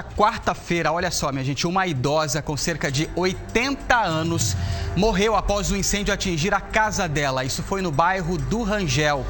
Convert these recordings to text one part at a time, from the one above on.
Quarta-feira, olha só, minha gente, uma idosa com cerca de 80 anos morreu após o incêndio atingir a casa dela. Isso foi no bairro do Rangel.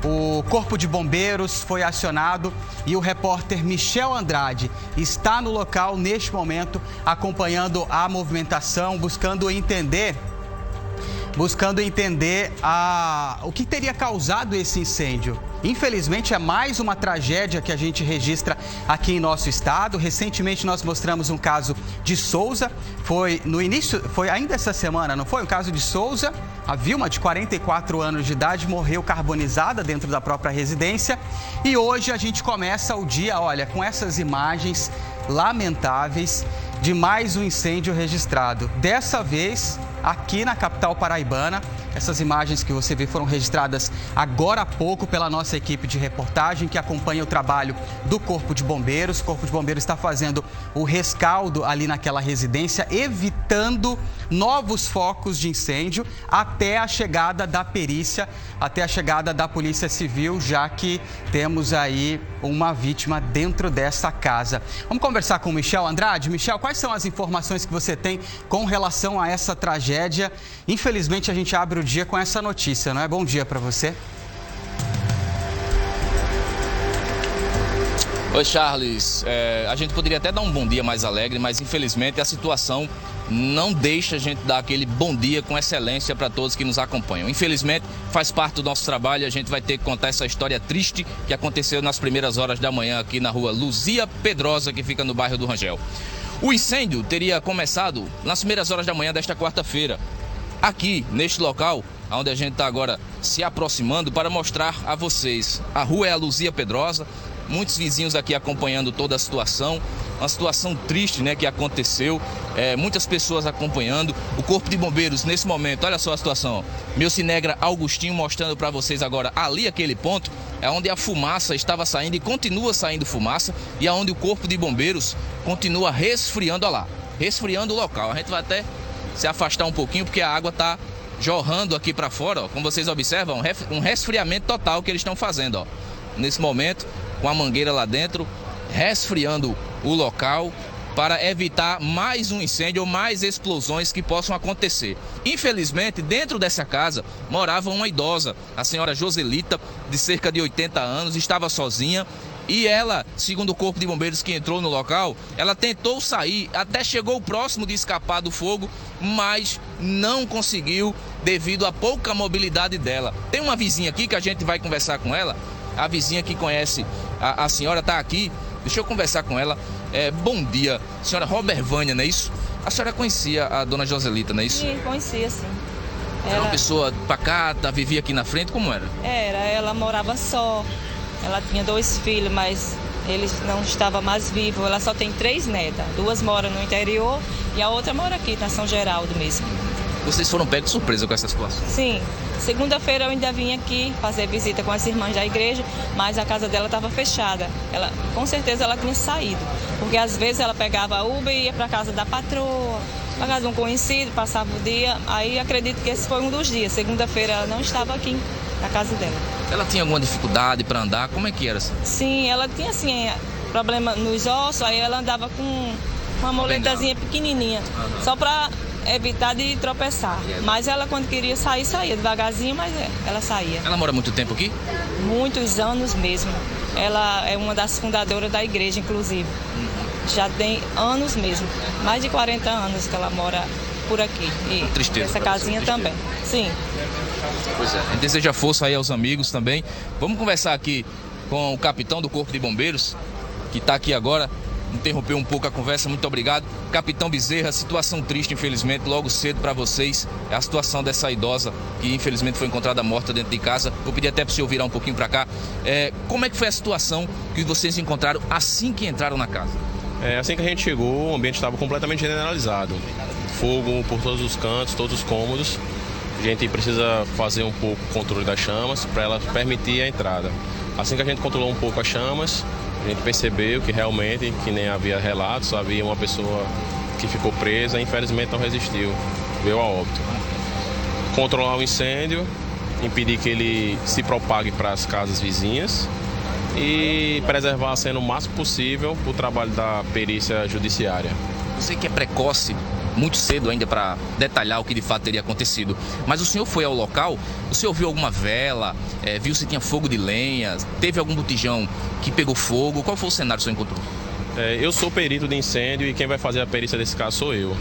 O Corpo de Bombeiros foi acionado e o repórter Michel Andrade está no local neste momento, acompanhando a movimentação, buscando entender o que teria causado esse incêndio. Infelizmente, é mais uma tragédia que a gente registra aqui em nosso estado. Recentemente, nós mostramos um caso de Souza. Foi ainda essa semana, não foi? Um caso de Souza. A Vilma, de 44 anos de idade, morreu carbonizada dentro da própria residência. E hoje a gente começa o dia, olha, com essas imagens lamentáveis de mais um incêndio registrado. Dessa vez, aqui na capital paraibana. Essas imagens que você vê foram registradas agora há pouco pela nossa equipe de reportagem que acompanha o trabalho do Corpo de Bombeiros. O Corpo de Bombeiros está fazendo o rescaldo ali naquela residência, evitando novos focos de incêndio até a chegada da perícia, até a chegada da Polícia Civil, já que temos aí uma vítima dentro dessa casa. Vamos conversar com o Michel Andrade. Michel, quais são as informações que você tem com relação a essa tragédia? Infelizmente, a gente abre o dia com essa notícia, não é? Bom dia para você. Oi, Charles. A gente poderia até dar um bom dia mais alegre, mas infelizmente a situação não deixa a gente dar aquele bom dia com excelência para todos que nos acompanham. Infelizmente, faz parte do nosso trabalho e a gente vai ter que contar essa história triste que aconteceu nas primeiras horas da manhã aqui na rua Luzia Pedrosa, que fica no bairro do Rangel. O incêndio teria começado nas primeiras horas da manhã desta quarta-feira, aqui neste local, onde a gente está agora se aproximando para mostrar a vocês. A rua é a Luzia Pedrosa, muitos vizinhos aqui acompanhando toda a situação, uma situação triste, né, que aconteceu, muitas pessoas acompanhando. O Corpo de Bombeiros nesse momento, olha só a situação, meu cinegra Augustinho mostrando para vocês agora ali aquele ponto, é onde a fumaça estava saindo e continua saindo fumaça, e aonde o Corpo de Bombeiros continua resfriando, olha lá, resfriando o local. A gente vai até se afastar um pouquinho porque a água está jorrando aqui para fora, ó. Como vocês observam, um resfriamento total que eles estão fazendo, ó. Nesse momento, com a mangueira lá dentro, resfriando o local para evitar mais um incêndio ou mais explosões que possam acontecer. Infelizmente, dentro dessa casa morava uma idosa, a senhora Joselita, de cerca de 80 anos, estava sozinha. E ela, segundo o Corpo de Bombeiros que entrou no local, ela tentou sair, até chegou próximo de escapar do fogo, mas não conseguiu devido à pouca mobilidade dela. Tem uma vizinha aqui que a gente vai conversar com ela, a vizinha que conhece a senhora está aqui, deixa eu conversar com ela. Bom dia, senhora Robervânia, não é isso? A senhora conhecia a dona Joselita, não é isso? Sim, conhecia, sim. Era uma pessoa pacata, vivia aqui na frente, como era? Ela morava só. Ela tinha 2 filhos, mas ele não estava mais vivo. Ela só tem 3 netas. 2 moram no interior e a outra mora aqui, na São Geraldo mesmo. Vocês foram pegos de surpresa com essa situação? Sim. Segunda-feira eu ainda vim aqui fazer visita com as irmãs da igreja, mas a casa dela estava fechada. Com certeza ela tinha saído, porque às vezes ela pegava a Uber e ia para casa da patroa, para casa de um conhecido, passava o dia. Aí acredito que esse foi um dos dias. Segunda-feira ela não estava aqui na casa dela. Ela tinha alguma dificuldade para andar? Como é que era? Sim, ela tinha assim, problema nos ossos, aí ela andava com uma moletazinha pequenininha, só para evitar de tropeçar. Mas ela, quando queria sair, saía devagarzinho, mas ela saía. Ela mora muito tempo aqui? Muitos anos mesmo. Ela é uma das fundadoras da igreja, inclusive. Já tem anos mesmo, mais de 40 anos que ela mora por aqui. E tristeza. Essa casinha também. Sim. Pois é, a gente deseja força aí aos amigos também. Vamos conversar aqui com o capitão do Corpo de Bombeiros, que está aqui agora. Interrompeu um pouco a conversa, muito obrigado. Capitão Bezerra, situação triste, infelizmente, logo cedo para vocês. É a situação dessa idosa que infelizmente foi encontrada morta dentro de casa. Vou pedir até para o senhor virar um pouquinho para cá. Como é que foi a situação que vocês encontraram assim que entraram na casa? Assim que a gente chegou, o ambiente estava completamente generalizado. Fogo por todos os cantos, todos os cômodos. A gente precisa fazer um pouco o controle das chamas para ela permitir a entrada. Assim que a gente controlou um pouco as chamas, a gente percebeu que realmente, que nem havia relatos, havia uma pessoa que ficou presa e infelizmente não resistiu, veio a óbito. Controlar o incêndio, impedir que ele se propague para as casas vizinhas e preservar a cena o máximo possível para o trabalho da perícia judiciária. Você que é precoce, muito cedo ainda para detalhar o que de fato teria acontecido, mas o senhor foi ao local, o senhor viu alguma vela, viu se tinha fogo de lenha, teve algum botijão que pegou fogo? Qual foi o cenário que o senhor encontrou? Eu sou perito de incêndio e quem vai fazer a perícia desse caso sou eu.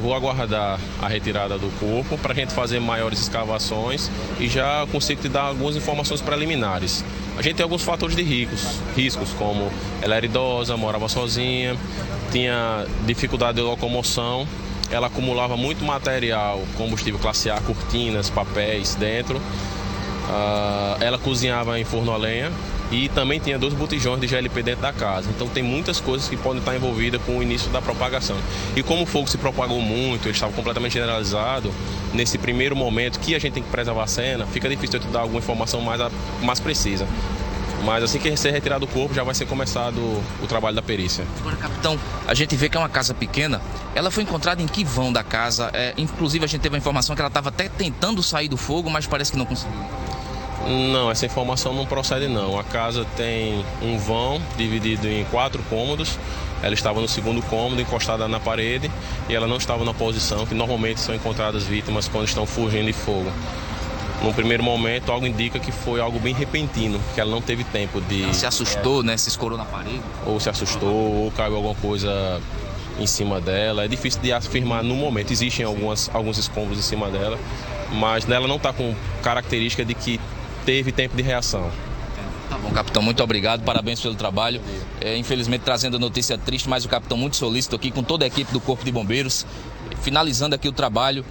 Vou aguardar a retirada do corpo para a gente fazer maiores escavações e já consigo te dar algumas informações preliminares. A gente tem alguns fatores de riscos, como ela era idosa, morava sozinha, tinha dificuldade de locomoção, ela acumulava muito material, combustível classe A, cortinas, papéis dentro, ela cozinhava em forno a lenha e também tinha 2 botijões de GLP dentro da casa. Então tem muitas coisas que podem estar envolvidas com o início da propagação. E como o fogo se propagou muito, ele estava completamente generalizado, nesse primeiro momento que a gente tem que preservar a cena, fica difícil eu te dar alguma informação mais precisa. Mas assim que ser retirado o corpo, já vai ser começado o trabalho da perícia. Agora, capitão, a gente vê que é uma casa pequena. Ela foi encontrada em que vão da casa? Inclusive, a gente teve a informação que ela estava até tentando sair do fogo, mas parece que não conseguiu. Não, essa informação não procede não. A casa tem um vão dividido em 4 cômodos. Ela estava no segundo cômodo, encostada na parede, e ela não estava na posição que normalmente são encontradas vítimas quando estão fugindo de fogo. No primeiro momento, algo indica que foi algo bem repentino, que ela não teve tempo de... Ela se assustou, né? Se escorou na parede. Ou se assustou, ou caiu alguma coisa em cima dela. É difícil de afirmar no momento. Existem alguns escombros em cima dela, mas ela não está com característica de que teve tempo de reação. Tá bom, capitão, muito obrigado, parabéns pelo trabalho. Infelizmente trazendo notícia triste, mas o capitão muito solícito aqui com toda a equipe do Corpo de Bombeiros, finalizando aqui o trabalho,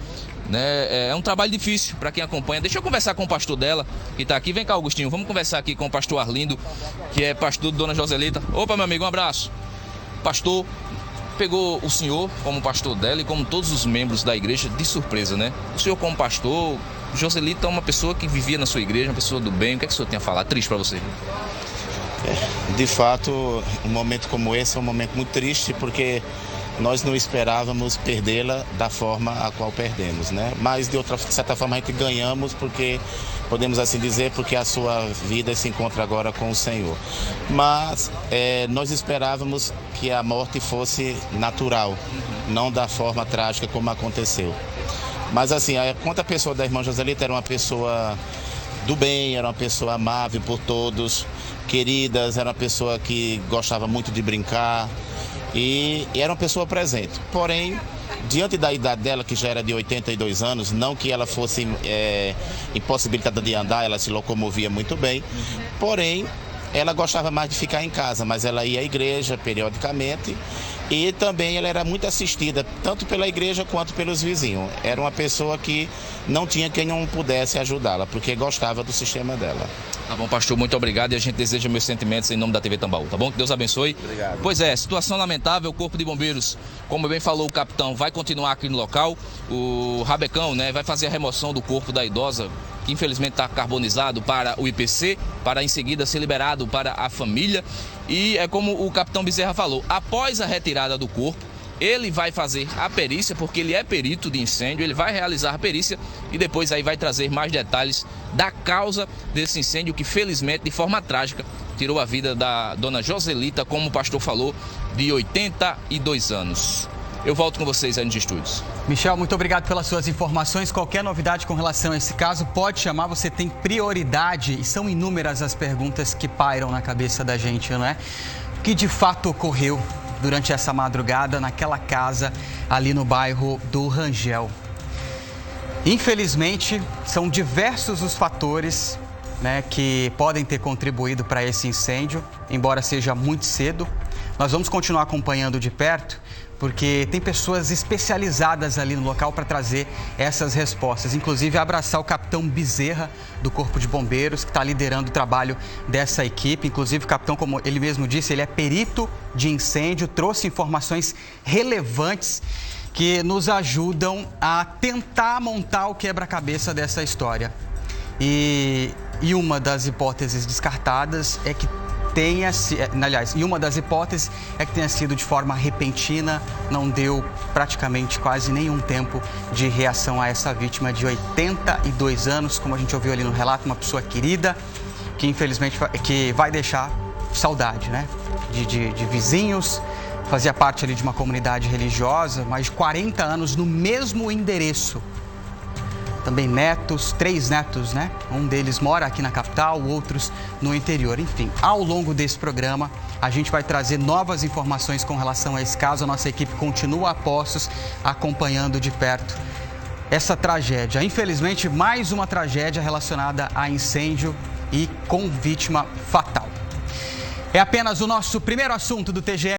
né? É um trabalho difícil para quem acompanha. Deixa eu conversar com o pastor dela, que está aqui. Vem cá, Augustinho, vamos conversar aqui com o pastor Arlindo, que é pastor de Dona Joselita. Opa, meu amigo, um abraço. Pastor, pegou o senhor como pastor dela e como todos os membros da igreja de surpresa, né? O senhor como pastor, Joselita é uma pessoa que vivia na sua igreja, uma pessoa do bem. O que é que o senhor tem a falar? Triste para você? De fato, um momento como esse é um momento muito triste, porque nós não esperávamos perdê-la da forma a qual perdemos, né? Mas de certa forma a gente ganhamos, porque podemos assim dizer, porque a sua vida se encontra agora com o Senhor. Mas nós esperávamos que a morte fosse natural, não da forma trágica como aconteceu. Mas assim, quanto a pessoa da irmã Joselita era uma pessoa do bem, era uma pessoa amável por todos, queridas, era uma pessoa que gostava muito de brincar e era uma pessoa presente. Porém, diante da idade dela, que já era de 82 anos, não que ela fosse impossibilitada de andar, ela se locomovia muito bem, porém, ela gostava mais de ficar em casa, mas ela ia à igreja periodicamente e também ela era muito assistida, tanto pela igreja quanto pelos vizinhos. Era uma pessoa que não tinha quem não pudesse ajudá-la, porque gostava do sistema dela. Tá bom, pastor, muito obrigado e a gente deseja meus sentimentos em nome da TV Tambaú, tá bom? Que Deus abençoe. Obrigado. Pois é, situação lamentável, o Corpo de Bombeiros, como bem falou o capitão, vai continuar aqui no local. O Rabecão, né, vai fazer a remoção do corpo da idosa, que infelizmente está carbonizado, para o IPC, para em seguida ser liberado para a família. E é como o capitão Bezerra falou, após a retirada do corpo, ele vai fazer a perícia, porque ele é perito de incêndio, ele vai realizar a perícia e depois aí vai trazer mais detalhes da causa desse incêndio que felizmente, de forma trágica, tirou a vida da dona Joselita, como o pastor falou, de 82 anos. Eu volto com vocês aí nos estúdios. Michel, muito obrigado pelas suas informações. Qualquer novidade com relação a esse caso, pode chamar, você tem prioridade. E são inúmeras as perguntas que pairam na cabeça da gente, não é? O que de fato ocorreu durante essa madrugada naquela casa ali no bairro do Rangel? Infelizmente, são diversos os fatores, né, que podem ter contribuído para esse incêndio, embora seja muito cedo. Nós vamos continuar acompanhando de perto, porque tem pessoas especializadas ali no local para trazer essas respostas. Inclusive, abraçar o capitão Bezerra, do Corpo de Bombeiros, que está liderando o trabalho dessa equipe. Inclusive, o capitão, como ele mesmo disse, ele é perito de incêndio, trouxe informações relevantes que nos ajudam a tentar montar o quebra-cabeça dessa história. E uma das hipóteses descartadas é que uma das hipóteses é que tenha sido de forma repentina, não deu praticamente quase nenhum tempo de reação a essa vítima de 82 anos, como a gente ouviu ali no relato, uma pessoa querida, que infelizmente que vai deixar saudade, né? De vizinhos, fazia parte ali de uma comunidade religiosa, mais de 40 anos no mesmo endereço. Também netos, 3 netos, né? Um deles mora aqui na capital, outros no interior. Enfim, ao longo desse programa, a gente vai trazer novas informações com relação a esse caso. A nossa equipe continua a postos, acompanhando de perto essa tragédia. Infelizmente, mais uma tragédia relacionada a incêndio e com vítima fatal. É apenas o nosso primeiro assunto do TGE.